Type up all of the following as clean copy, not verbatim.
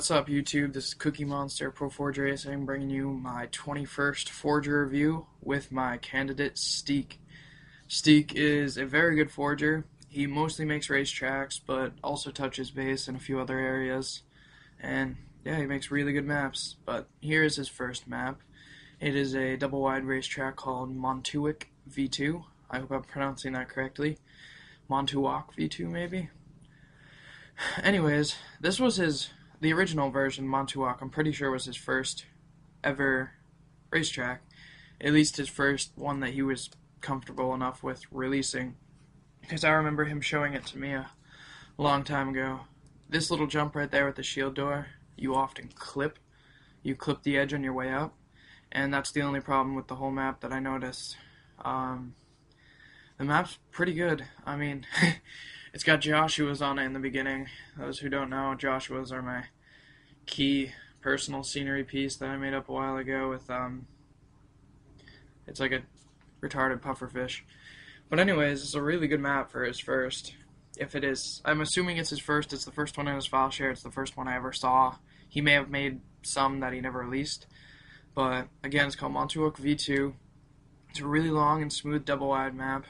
What's up, YouTube? This is Cookie Monster ProForgeRacing bringing you my 21st ForgER review with my candidate STEEKE. STEEKE is a very good forger. He mostly makes racetracks, but also touches base in a few other areas. And yeah, he makes really good maps. But here is his first map. It is a double-wide racetrack called Montuic V2. I hope I'm pronouncing that correctly. Montuoc V2, maybe? Anyways, this was the original version, Montuoc, I'm pretty sure was his first ever racetrack. At least his first one that he was comfortable enough with releasing. Because I remember him showing it to me a long time ago. This little jump right there with the shield door, you often clip. You clip the edge on your way up. And that's the only problem with the whole map that I noticed. The map's pretty good. I mean, it's got Joshua's on it in the beginning. Those who don't know, Joshua's are my key personal scenery piece that I made up a while ago with, it's like a retarded pufferfish. But anyways, it's a really good map for his first. If it is, I'm assuming it's his first. It's the first one in his file share. It's the first one I ever saw. He may have made some that he never released. But again, it's called Montuoc V2. It's a really long and smooth double-wide map.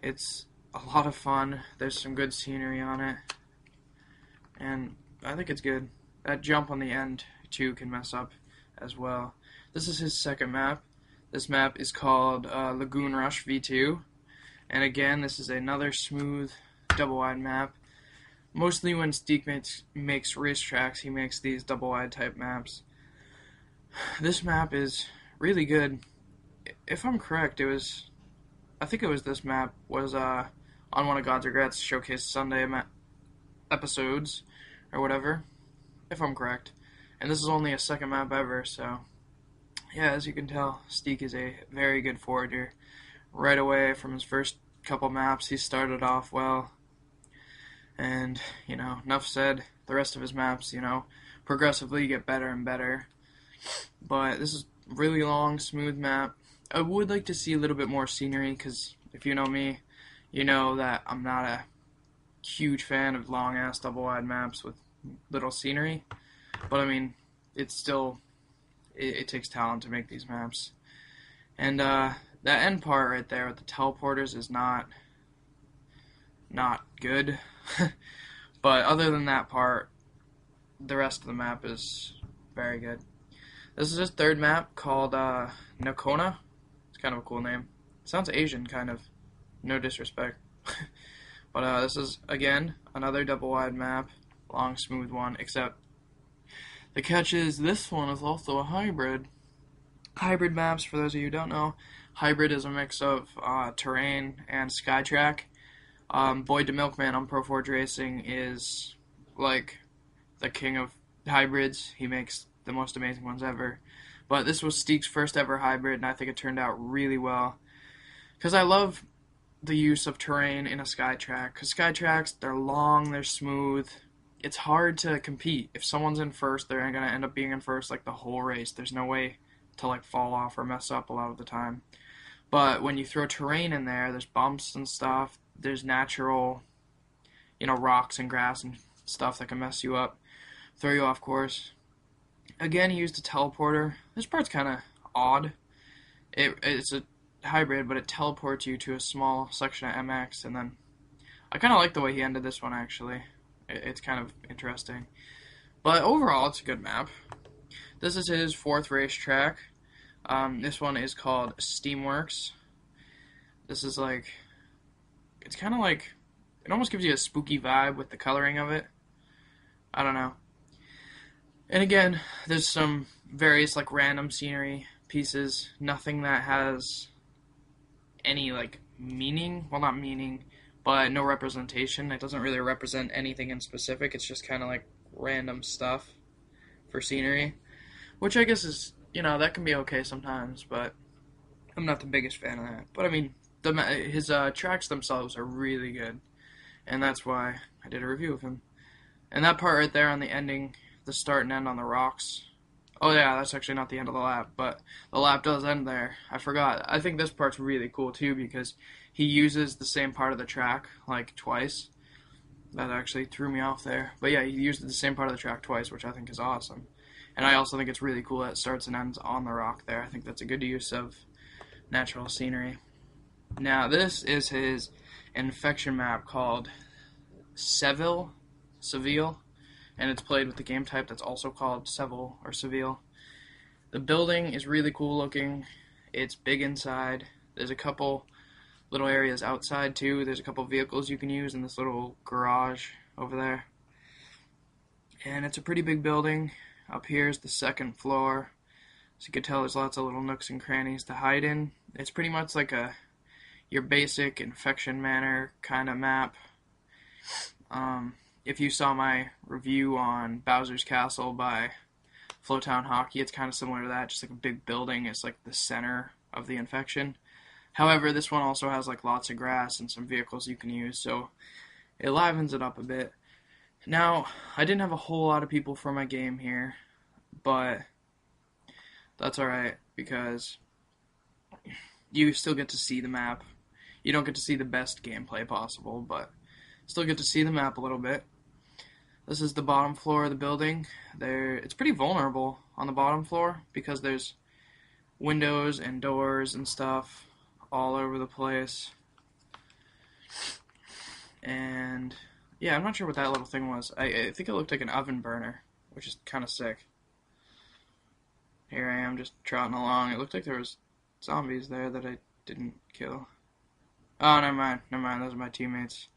It's a lot of fun. There's some good scenery on it. And I think it's good. That jump on the end, too, can mess up as well. This is his second map. This map is called Lagoon Rush V2. And again, this is another smooth double-wide map. Mostly when STEEKE makes racetracks, he makes these double-wide type maps. This map is really good. If I'm correct, I think it was this map was on one of God's Regrets Showcase Sunday episodes or whatever, if I'm correct. And this is only a second map ever, so yeah, as you can tell, STEEKE is a very good forger. Right away from his first couple maps, he started off well. And, you know, enough said. The rest of his maps, you know, progressively get better and better. But this is a really long, smooth map. I would like to see a little bit more scenery, because if you know me, you know that I'm not a huge fan of long-ass double-wide maps with little scenery. But, I mean, it's still, it takes talent to make these maps. And that end part right there with the teleporters is not good. But other than that part, the rest of the map is very good. This is his third map called Nakona. It's kind of a cool name. Sounds Asian, kind of. No disrespect. But this is, again, another double-wide map. Long, smooth one, except the catch is this one is also a hybrid. Hybrid maps, for those of you who don't know, hybrid is a mix of terrain and Skytrack. Boyd the Milkman on ProForgeRacing is like the king of hybrids. He makes the most amazing ones ever. But this was STEEKE's first ever hybrid, and I think it turned out really well. Because I love the use of terrain in a Skytrack. Because Skytracks, they're long, they're smooth. It's hard to compete. If someone's in first, they're going to end up being in first like the whole race. There's no way to like fall off or mess up a lot of the time. But when you throw terrain in there, there's bumps and stuff. There's natural, you know, rocks and grass and stuff that can mess you up, throw you off course. Again, he used a teleporter. This part's kind of odd. It's a hybrid, but it teleports you to a small section of MX, and then I kind of like the way he ended this one, actually. It's kind of interesting. But overall, it's a good map. This is his fourth racetrack. This one is called Steamworks. This is like, it's kind of like, it almost gives you a spooky vibe with the coloring of it. I don't know. And again, there's some various like random scenery pieces. Nothing that has any like meaning. Well, not meaning, but no representation. It doesn't really represent anything in specific. It's just kind of like random stuff for scenery. Which I guess is, you know, that can be okay sometimes, but I'm not the biggest fan of that. But I mean, his tracks themselves are really good. And that's why I did a review of him. And that part right there on the ending, the start and end on the rocks. Oh yeah, that's actually not the end of the lap, but the lap does end there. I forgot. I think this part's really cool too because he uses the same part of the track like twice. That actually threw me off there. But yeah, he used the same part of the track twice, which I think is awesome. And I also think it's really cool that it starts and ends on the rock there. I think that's a good use of natural scenery. Now, this is his infection map called Seville, and it's played with the game type that's also called Seville or Seville. The building is really cool looking. It's big inside. There's a couple little areas outside too. There's a couple vehicles you can use in this little garage over there. And it's a pretty big building. Up here is the second floor. As you can tell, there's lots of little nooks and crannies to hide in. It's pretty much like your basic Infection Manor kind of map. If you saw my review on Bowser's Castle by Flowtown Hockey, it's kind of similar to that. Just like a big building is like the center of the infection. However, this one also has like lots of grass and some vehicles you can use, so it livens it up a bit. Now, I didn't have a whole lot of people for my game here, but that's alright, because you still get to see the map. You don't get to see the best gameplay possible, but still get to see the map a little bit. This is the bottom floor of the building. It's pretty vulnerable on the bottom floor, because there's windows and doors and stuff all over the place. And yeah, I'm not sure what that little thing was. I think it looked like an oven burner, which is kind of sick. Here I am just trotting along. It looked like there was zombies there that I didn't kill. Oh, never mind. Those are my teammates.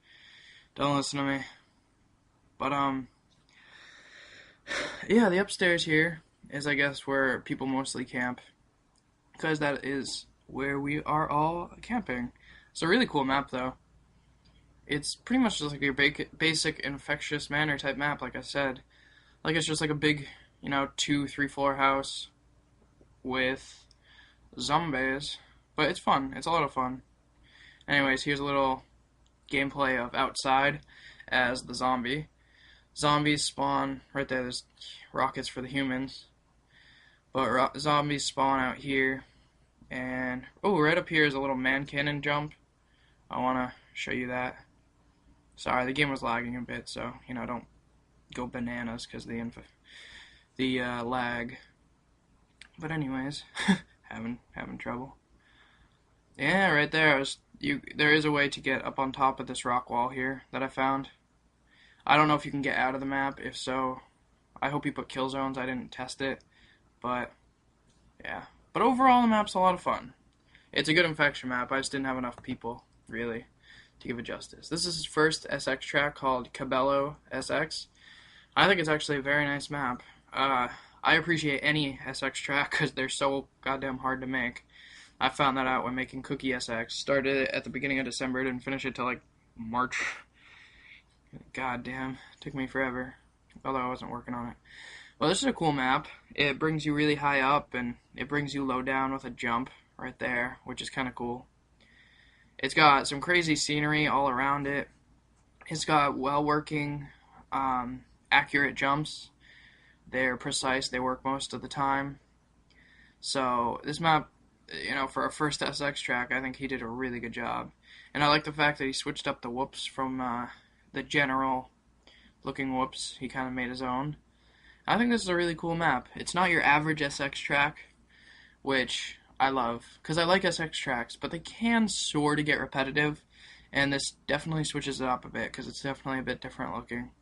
Don't listen to me. But yeah, the upstairs here is, I guess, where people mostly camp, because that is where we are all camping. It's a really cool map, though. It's pretty much just like your basic Infectious Manor type map, like I said. Like, it's just like a big, 2-3 floor house with zombies. But it's fun. It's a lot of fun. Anyways, here's a little gameplay of outside as the zombie. Zombies spawn right there. There's rockets for the humans. But zombies spawn out here. And, oh, right up here is a little man cannon jump. I want to show you that. Sorry, the game was lagging a bit, so, don't go bananas because the lag. But anyways, having trouble. Yeah, right there. There is a way to get up on top of this rock wall here that I found. I don't know if you can get out of the map. If so, I hope you put kill zones. I didn't test it, but yeah. But overall, the map's a lot of fun. It's a good infection map. I just didn't have enough people, really, to give it justice. This is his first SX track called Cabello SX. I think it's actually a very nice map. I appreciate any SX track because they're so goddamn hard to make. I found that out when making Coogie SX. Started it at the beginning of December, didn't finish it till like March. Goddamn, took me forever, although I wasn't working on it. Well, this is a cool map. It brings you really high up, and it brings you low down with a jump right there, which is kind of cool. It's got some crazy scenery all around it. It's got well-working, accurate jumps. They're precise. They work most of the time. So this map, for a first SX track, I think he did a really good job. And I like the fact that he switched up the whoops from the general-looking whoops. He kind of made his own. I think this is a really cool map. It's not your average SX track, which I love, because I like SX tracks, but they can sort of get repetitive, and this definitely switches it up a bit, because it's definitely a bit different looking,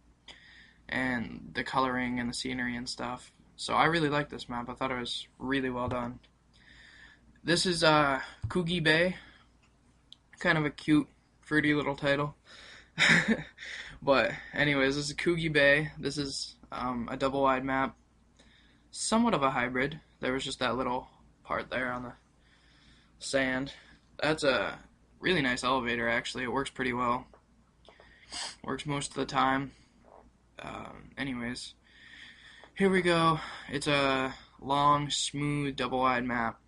and the coloring and the scenery and stuff. So I really like this map. I thought it was really well done. This is Coogie Bay. Kind of a cute, fruity little title. But anyways, this is Coogie Bay. This is a double-wide map. Somewhat of a hybrid. There was just that little part there on the sand. That's a really nice elevator, actually. It works pretty well. Works most of the time. Anyways, here we go. It's a long, smooth, double-wide map.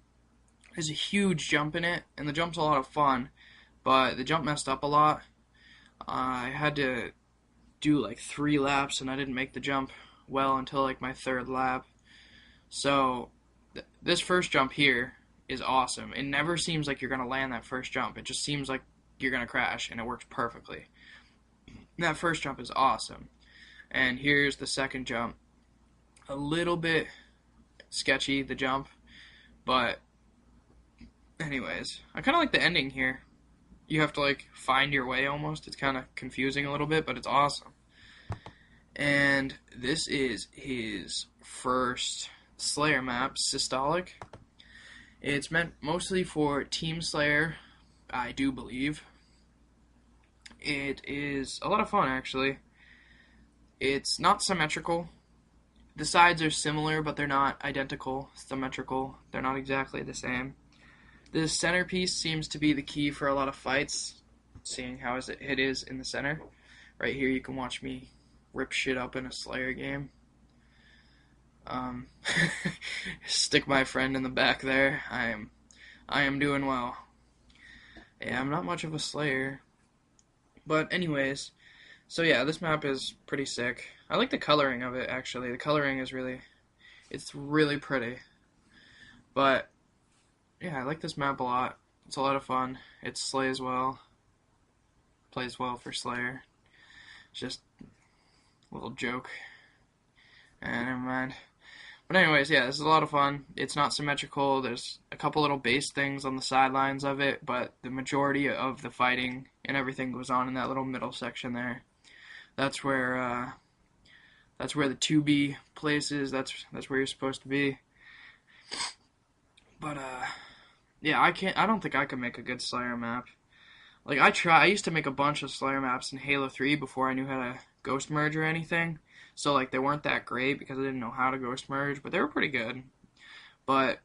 There's a huge jump in it, and the jump's a lot of fun, but the jump messed up a lot. I had to do like 3 laps, and I didn't make the jump well until like my 3rd lap. So this first jump here is awesome. It never seems like you're going to land that first jump. It just seems like you're going to crash, and it works perfectly. That first jump is awesome. And here's the second jump. A little bit sketchy, the jump, but anyways, I kind of like the ending here. You have to like find your way almost. It's kind of confusing a little bit, but it's awesome. And this is his first Slayer map, Systolic. It's meant mostly for Team Slayer, I do believe. It is a lot of fun, actually. It's not symmetrical. The sides are similar, but they're not identical, symmetrical. They're not exactly the same. The centerpiece seems to be the key for a lot of fights, seeing how it is in the center. Right here you can watch me rip shit up in a Slayer game. Stick my friend in the back there. I am doing well. Yeah, I'm not much of a Slayer. But anyways, so yeah, this map is pretty sick. I like the coloring of it, actually. The coloring is it's really pretty. But yeah, I like this map a lot. It's a lot of fun. It slays well. Plays well for Slayer. Just a little joke. Never mind. But anyways, yeah, this is a lot of fun. It's not symmetrical. There's a couple little base things on the sidelines of it, but the majority of the fighting and everything goes on in that little middle section there. That's where the 2B place is. That's where you're supposed to be. But yeah, I don't think I could make a good Slayer map. Like I used to make a bunch of Slayer maps in Halo 3 before I knew how to ghost merge or anything. So like they weren't that great because I didn't know how to ghost merge, but they were pretty good. But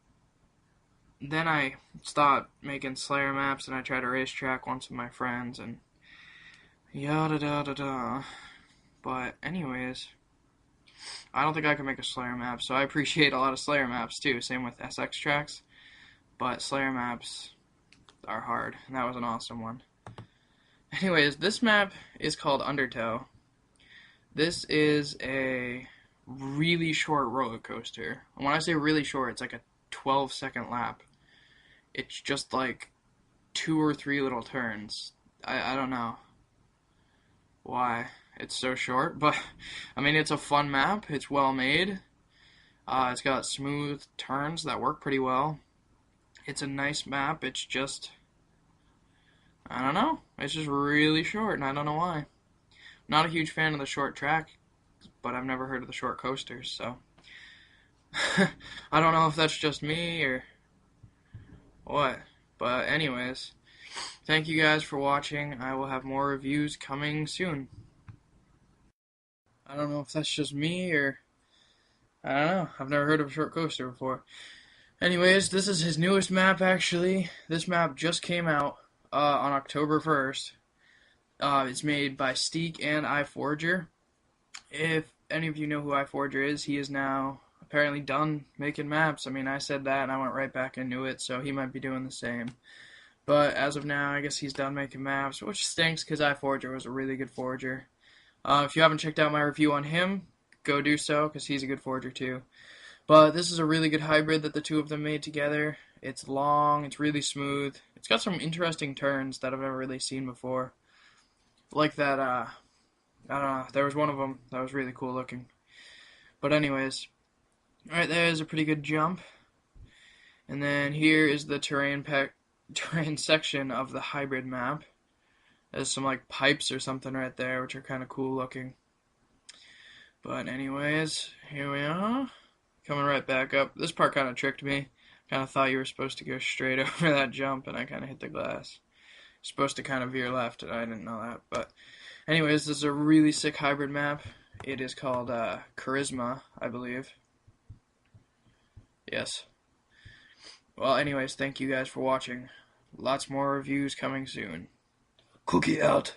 then I stopped making Slayer maps and I tried to racetrack once with my friends and yada da da da. But anyways, I don't think I can make a Slayer map, so I appreciate a lot of Slayer maps too. Same with SX tracks, but Slayer maps are hard, and that was an awesome one. Anyways, this map is called Undertow. This is a really short roller coaster. And when I say really short, it's like a 12-second lap. It's just like 2 or 3 little turns. I don't know why it's so short, but I mean, it's a fun map. It's well made. It's got smooth turns that work pretty well. It's a nice map. It's just, I don't know. It's just really short, and I don't know why. Not a huge fan of the short track, but I've never heard of the short coasters, so I don't know if that's just me or what. But anyways, thank you guys for watching. I will have more reviews coming soon. I don't know if that's just me or I don't know. I've never heard of a short coaster before. Anyways, this is his newest map, actually. This map just came out on October 1st. It's made by STEEKE and ForgER. If any of you know who ForgER is, he is now apparently done making maps. I mean, I said that and I went right back into it, so he might be doing the same. But as of now, I guess he's done making maps, which stinks because ForgER was a really good forger. If you haven't checked out my review on him, go do so, because he's a good forger too. But this is a really good hybrid that the two of them made together. It's long, it's really smooth. It's got some interesting turns that I've never really seen before. Like that, I don't know, there was one of them that was really cool looking. But anyways, right there is a pretty good jump. And then here is the terrain section of the hybrid map. There's some like pipes or something right there, which are kind of cool looking. But anyways, here we are. Coming right back up. This part kind of tricked me. Kind of thought you were supposed to go straight over that jump, and I kind of hit the glass. You're supposed to kind of veer left, and I didn't know that. But anyways, this is a really sick hybrid map. It is called Charisma, I believe. Yes. Well, anyways, thank you guys for watching. Lots more reviews coming soon. Cookie out.